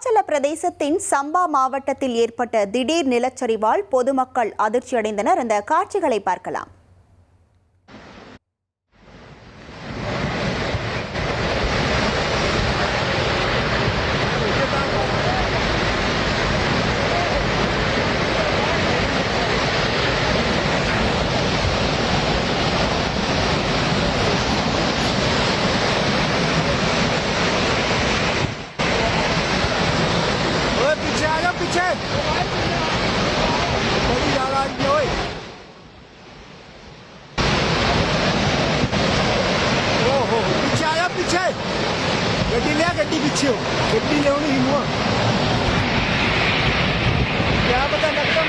இமாச்சல பிரதேசத்தின் சம்பா மாவட்டத்தில் ஏற்பட்ட திடீர் நிலச்சரிவால் பொதுமக்கள் அதிர்ச்சியடைந்தனர். அந்த காட்சிகளை பார்க்கலாம். गड्डी पीछे हो गड्डी ले ही हुआ क्या पता लगता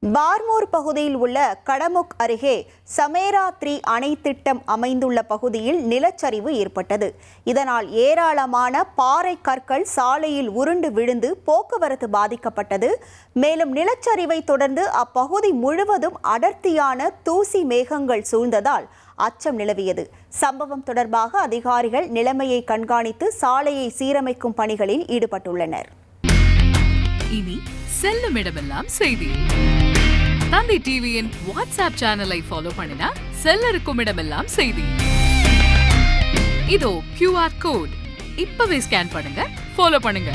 பார்மூர் பகுதியில் உள்ள கடமுக் அருகே சமேரா 3 அணை திட்டம் அமைந்துள்ள பகுதியில் நிலச்சரிவு ஏற்பட்டது. இதனால் ஏராளமான பாறை கற்கள் சாலையில் உருண்டு விழுந்து போக்குவரத்து பாதிக்கப்பட்டது. மேலும் நிலச்சரிவை தொடர்ந்து அப்பகுதி முழுவதும் அடர்த்தியான தூசி மேகங்கள் சூழ்ந்ததால் அச்சம் நிலவியது. சம்பவம் தொடர்பாக அதிகாரிகள் நிலைமையை கண்காணித்து சாலையை சீரமைக்கும் பணிகளில் ஈடுபட்டுள்ளனர். இனி செல்லும் இடமெல்லாம் செய்தி. தந்தி டிவியின் வாட்ஸ்அப் சேனலை ஃபாலோ பண்ணினா செல்ல இருக்கும் இடமெல்லாம் செய்தி. இதோ QR கோட் இப்பவே ஸ்கேன் பண்ணுங்க, ஃபாலோ பண்ணுங்க.